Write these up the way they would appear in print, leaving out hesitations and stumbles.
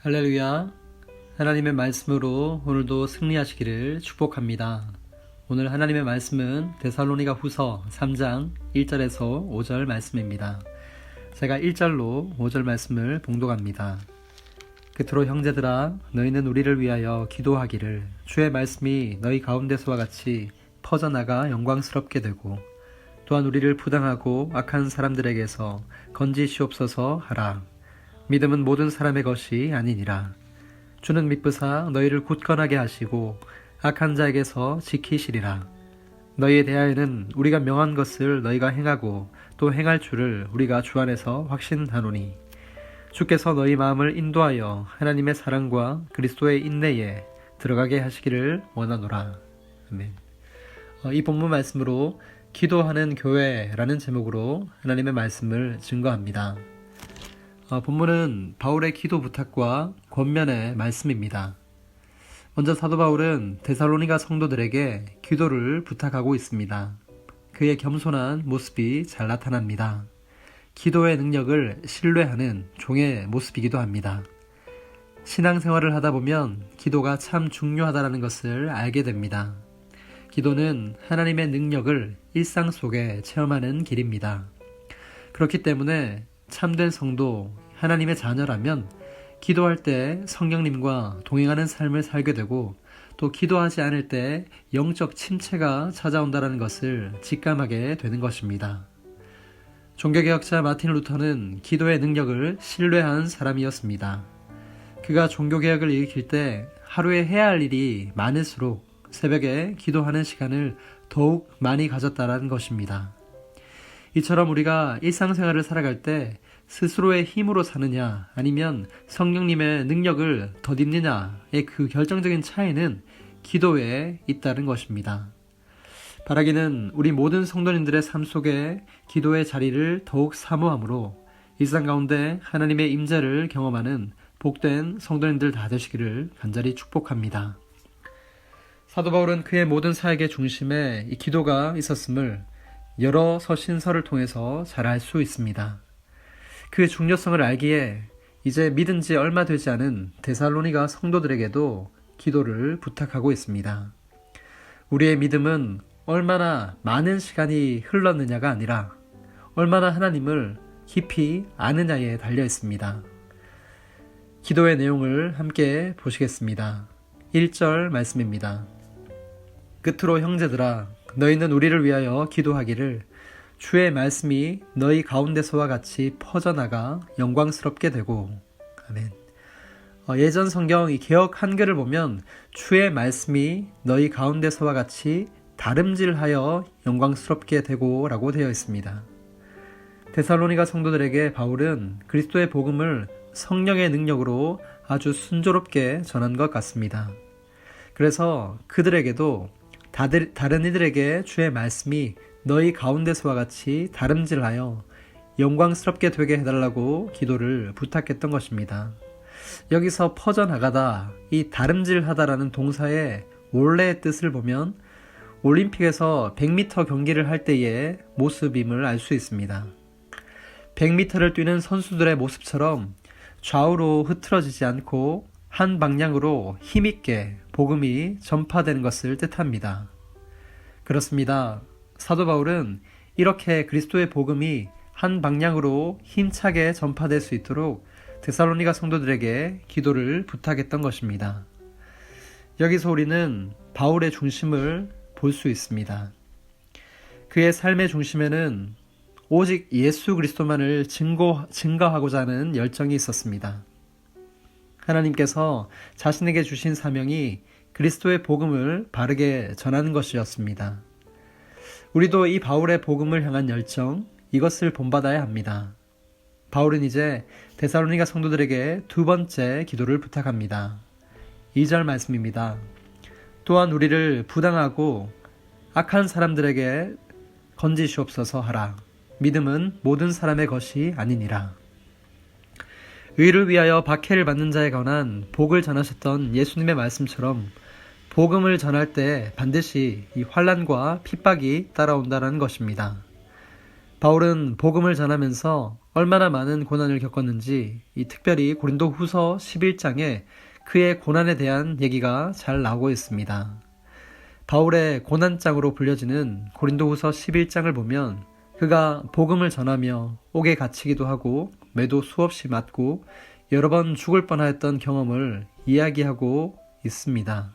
할렐루야. 하나님의 말씀으로 오늘도 승리하시기를 축복합니다. 오늘 하나님의 말씀은 데살로니가 후서 3장 1절에서 5절 말씀입니다. 제가 1절로 5절 말씀을 봉독합니다. 그토록 형제들아, 너희는 우리를 위하여 기도하기를, 주의 말씀이 너희 가운데서와 같이 퍼져나가 영광스럽게 되고, 또한 우리를 부당하고 악한 사람들에게서 건지시옵소서 하라. 믿음은 모든 사람의 것이 아니니라. 주는 미쁘사 너희를 굳건하게 하시고 악한 자에게서 지키시리라. 너희에 대하여는 우리가 명한 것을 너희가 행하고 또 행할 줄을 우리가 주 안에서 확신하노니, 주께서 너희 마음을 인도하여 하나님의 사랑과 그리스도의 인내에 들어가게 하시기를 원하노라. 아멘. 이 본문 말씀으로 기도하는 교회라는 제목으로 하나님의 말씀을 증거합니다. 본문은 바울의 기도 부탁과 권면의 말씀입니다. 먼저 사도 바울은 데살로니가 성도들에게 기도를 부탁하고 있습니다. 그의 겸손한 모습이 잘 나타납니다. 기도의 능력을 신뢰하는 종의 모습이기도 합니다. 신앙생활을 하다 보면 기도가 참 중요하다는 것을 알게 됩니다. 기도는 하나님의 능력을 일상 속에 체험하는 길입니다. 그렇기 때문에 참된 성도, 하나님의 자녀라면 기도할 때 성령님과 동행하는 삶을 살게 되고, 또 기도하지 않을 때 영적 침체가 찾아온다는 것을 직감하게 되는 것입니다. 종교개혁자 마틴 루터는 기도의 능력을 신뢰한 사람이었습니다. 그가 종교개혁을 일으킬 때 하루에 해야 할 일이 많을수록 새벽에 기도하는 시간을 더욱 많이 가졌다는 것입니다. 이처럼 우리가 일상생활을 살아갈 때 스스로의 힘으로 사느냐 아니면 성령님의 능력을 덧입느냐의 그 결정적인 차이는 기도에 있다는 것입니다. 바라기는 우리 모든 성도님들의 삶 속에 기도의 자리를 더욱 사모함으로 일상 가운데 하나님의 임재를 경험하는 복된 성도님들 다 되시기를 간절히 축복합니다. 사도 바울은 그의 모든 사역의 중심에 이 기도가 있었음을 여러 서신서를 통해서 잘 알 수 있습니다. 그 중요성을 알기에 이제 믿은 지 얼마 되지 않은 데살로니가 성도들에게도 기도를 부탁하고 있습니다. 우리의 믿음은 얼마나 많은 시간이 흘렀느냐가 아니라 얼마나 하나님을 깊이 아느냐에 달려 있습니다. 기도의 내용을 함께 보시겠습니다. 1절 말씀입니다. 끝으로 형제들아, 너희는 우리를 위하여 기도하기를, 주의 말씀이 너희 가운데서와 같이 퍼져나가 영광스럽게 되고. 아멘. 예전 성경 이 개역 한글을 보면 주의 말씀이 너희 가운데서와 같이 다름질하여 영광스럽게 되고 라고 되어 있습니다. 데살로니가 성도들에게 바울은 그리스도의 복음을 성령의 능력으로 아주 순조롭게 전한 것 같습니다. 그래서 그들에게도 다른 이들에게 주의 말씀이 너희 가운데서와 같이 다름질하여 영광스럽게 되게 해달라고 기도를 부탁했던 것입니다. 여기서 퍼져나가다, 이 다름질하다라는 동사의 원래의 뜻을 보면 올림픽에서 100m 경기를 할 때의 모습임을 알 수 있습니다. 100m를 뛰는 선수들의 모습처럼 좌우로 흐트러지지 않고 한 방향으로 힘있게 복음이 전파되는 것을 뜻합니다. 그렇습니다. 사도 바울은 이렇게 그리스도의 복음이 한 방향으로 힘차게 전파될 수 있도록 데살로니가 성도들에게 기도를 부탁했던 것입니다. 여기서 우리는 바울의 중심을 볼 수 있습니다. 그의 삶의 중심에는 오직 예수 그리스도만을 증거하고자 하는 열정이 있었습니다. 하나님께서 자신에게 주신 사명이 그리스도의 복음을 바르게 전하는 것이었습니다. 우리도 이 바울의 복음을 향한 열정, 이것을 본받아야 합니다. 바울은 이제 데살로니가 성도들에게 두 번째 기도를 부탁합니다. 2절 말씀입니다. 또한 우리를 부당하고 악한 사람들에게 건지시옵소서 하라. 믿음은 모든 사람의 것이 아니니라. 의를 위하여 박해를 받는 자에 관한 복을 전하셨던 예수님의 말씀처럼 복음을 전할 때 반드시 이 환난과 핍박이 따라온다는 것입니다. 바울은 복음을 전하면서 얼마나 많은 고난을 겪었는지 특별히 고린도 후서 11장에 그의 고난에 대한 얘기가 잘 나오고 있습니다. 바울의 고난장으로 불려지는 고린도 후서 11장을 보면 그가 복음을 전하며 옥에 갇히기도 하고 매도 수없이 맞고 여러 번 죽을 뻔하였던 경험을 이야기하고 있습니다.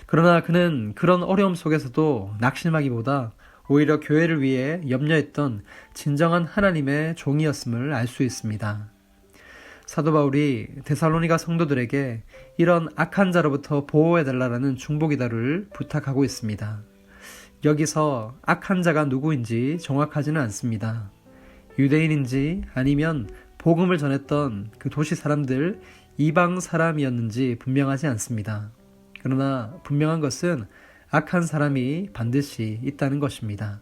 그러나 그는 그런 어려움 속에서도 낙심하기보다 오히려 교회를 위해 염려했던 진정한 하나님의 종이었음을 알 수 있습니다. 사도 바울이 데살로니가 성도들에게 이런 악한 자로부터 보호해달라는 중보기도를 부탁하고 있습니다. 여기서 악한 자가 누구인지 정확하지는 않습니다. 유대인인지 아니면 복음을 전했던 그 도시 사람들, 이방 사람이었는지 분명하지 않습니다. 그러나 분명한 것은 악한 사람이 반드시 있다는 것입니다.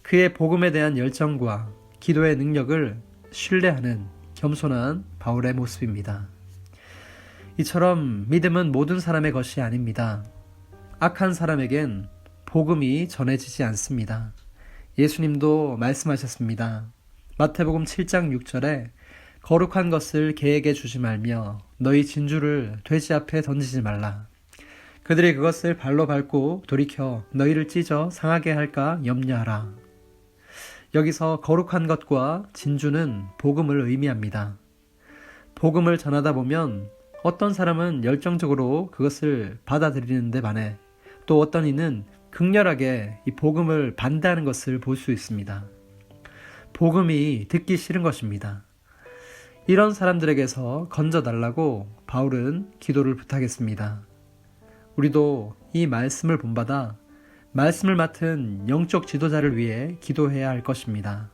그의 복음에 대한 열정과 기도의 능력을 신뢰하는 겸손한 바울의 모습입니다. 이처럼 믿음은 모든 사람의 것이 아닙니다. 악한 사람에겐 복음이 전해지지 않습니다. 예수님도 말씀하셨습니다. 마태복음 7장 6절에 거룩한 것을 개에게 주지 말며 너희 진주를 돼지 앞에 던지지 말라. 그들이 그것을 발로 밟고 돌이켜 너희를 찢어 상하게 할까 염려하라. 여기서 거룩한 것과 진주는 복음을 의미합니다. 복음을 전하다 보면 어떤 사람은 열정적으로 그것을 받아들이는데 반해 또 어떤 이는 극렬하게 이 복음을 반대하는 것을 볼 수 있습니다. 복음이 듣기 싫은 것입니다. 이런 사람들에게서 건져달라고 바울은 기도를 부탁했습니다. 우리도 이 말씀을 본받아 말씀을 맡은 영적 지도자를 위해 기도해야 할 것입니다.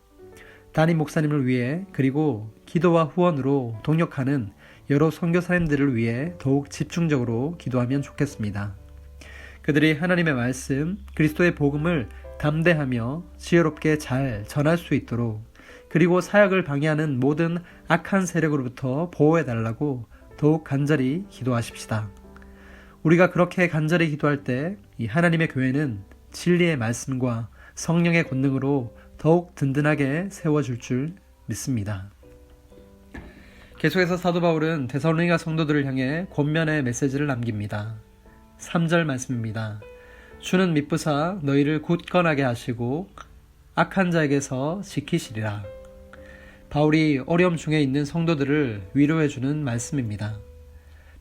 담임 목사님을 위해 그리고 기도와 후원으로 동역하는 여러 선교사님들을 위해 더욱 집중적으로 기도하면 좋겠습니다. 그들이 하나님의 말씀, 그리스도의 복음을 담대하며 지혜롭게 잘 전할 수 있도록 그리고 사역을 방해하는 모든 악한 세력으로부터 보호해달라고 더욱 간절히 기도하십시다. 우리가 그렇게 간절히 기도할 때 이 하나님의 교회는 진리의 말씀과 성령의 권능으로 더욱 든든하게 세워줄 줄 믿습니다. 계속해서 사도 바울은 데살로니가 성도들을 향해 권면의 메시지를 남깁니다. 3절 말씀입니다. 주는 미쁘사 너희를 굳건하게 하시고 악한 자에게서 지키시리라. 바울이 어려움 중에 있는 성도들을 위로해주는 말씀입니다.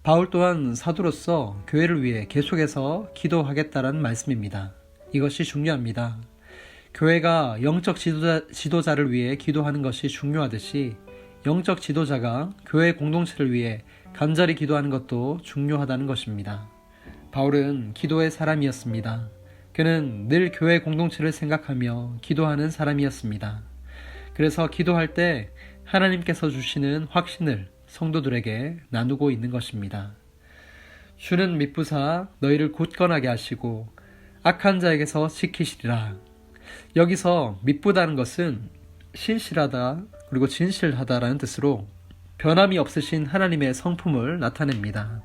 바울 또한 사도로서 교회를 위해 계속해서 기도하겠다는 말씀입니다. 이것이 중요합니다. 교회가 영적 지도자를 위해 기도하는 것이 중요하듯이 영적 지도자가 교회 공동체를 위해 간절히 기도하는 것도 중요하다는 것입니다. 바울은 기도의 사람이었습니다. 그는 늘 교회 공동체를 생각하며 기도하는 사람이었습니다. 그래서 기도할 때 하나님께서 주시는 확신을 성도들에게 나누고 있는 것입니다. 주는 미쁘사 너희를 굳건하게 하시고 악한 자에게서 지키시리라. 여기서 미쁘다는 것은 신실하다 그리고 진실하다라는 뜻으로 변함이 없으신 하나님의 성품을 나타냅니다.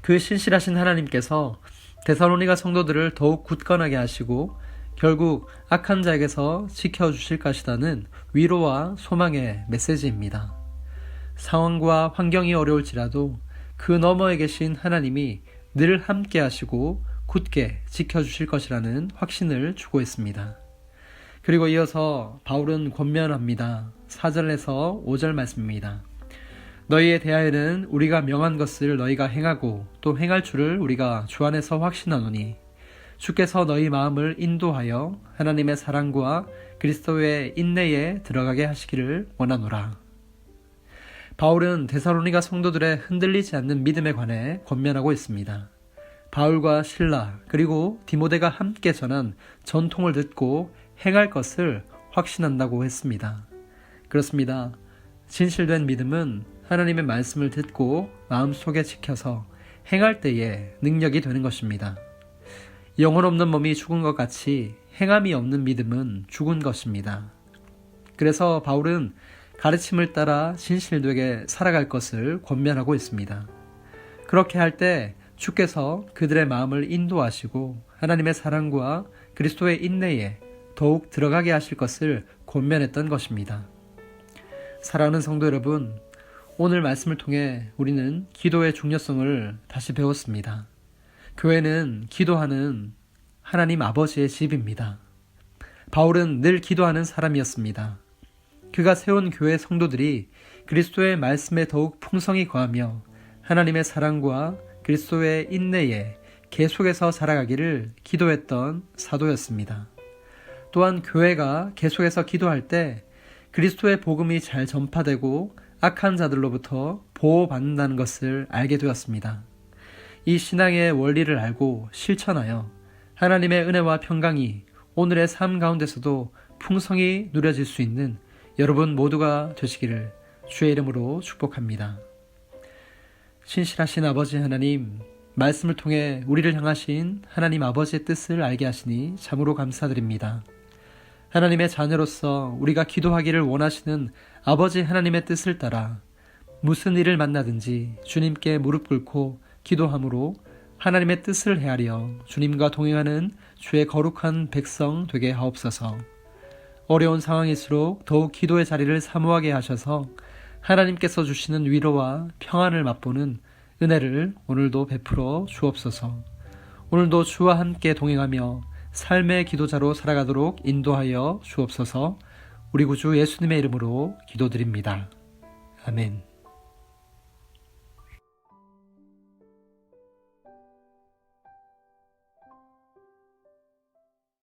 그 신실하신 하나님께서 데살로니가 성도들을 더욱 굳건하게 하시고 결국 악한 자에게서 지켜주실 것이라는 위로와 소망의 메시지입니다. 상황과 환경이 어려울지라도 그 너머에 계신 하나님이 늘 함께 하시고 굳게 지켜주실 것이라는 확신을 주고 있습니다. 그리고 이어서 바울은 권면합니다. 4절에서 5절 말씀입니다. 너희에 대하여는 우리가 명한 것을 너희가 행하고 또 행할 줄을 우리가 주 안에서 확신하노니 주께서 너희 마음을 인도하여 하나님의 사랑과 그리스도의 인내에 들어가게 하시기를 원하노라. 바울은 데살로니가 성도들의 흔들리지 않는 믿음에 관해 권면하고 있습니다. 바울과 실라 그리고 디모데가 함께 전한 전통을 듣고 행할 것을 확신한다고 했습니다. 그렇습니다. 진실된 믿음은 하나님의 말씀을 듣고 마음속에 지켜서 행할 때에 능력이 되는 것입니다. 영혼 없는 몸이 죽은 것 같이 행함이 없는 믿음은 죽은 것입니다. 그래서 바울은 가르침을 따라 진실되게 살아갈 것을 권면하고 있습니다. 그렇게 할 때 주께서 그들의 마음을 인도하시고 하나님의 사랑과 그리스도의 인내에 더욱 들어가게 하실 것을 권면했던 것입니다. 사랑하는 성도 여러분, 오늘 말씀을 통해 우리는 기도의 중요성을 다시 배웠습니다. 교회는 기도하는 하나님 아버지의 집입니다. 바울은 늘 기도하는 사람이었습니다. 그가 세운 교회 성도들이 그리스도의 말씀에 더욱 풍성히 거하며 하나님의 사랑과 그리스도의 인내에 계속해서 살아가기를 기도했던 사도였습니다. 또한 교회가 계속해서 기도할 때 그리스도의 복음이 잘 전파되고 악한 자들로부터 보호받는다는 것을 알게 되었습니다. 이 신앙의 원리를 알고 실천하여 하나님의 은혜와 평강이 오늘의 삶 가운데서도 풍성히 누려질 수 있는 여러분 모두가 되시기를 주의 이름으로 축복합니다. 신실하신 아버지 하나님, 말씀을 통해 우리를 향하신 하나님 아버지의 뜻을 알게 하시니 참으로 감사드립니다. 하나님의 자녀로서 우리가 기도하기를 원하시는 아버지 하나님의 뜻을 따라 무슨 일을 만나든지 주님께 무릎 꿇고 기도함으로 하나님의 뜻을 헤아려 주님과 동행하는 주의 거룩한 백성 되게 하옵소서. 어려운 상황일수록 더욱 기도의 자리를 사모하게 하셔서 하나님께서 주시는 위로와 평안을 맛보는 은혜를 오늘도 베풀어 주옵소서. 오늘도 주와 함께 동행하며 삶의 기도자로 살아가도록 인도하여 주옵소서. 우리 구주 예수님의 이름으로 기도드립니다. 아멘.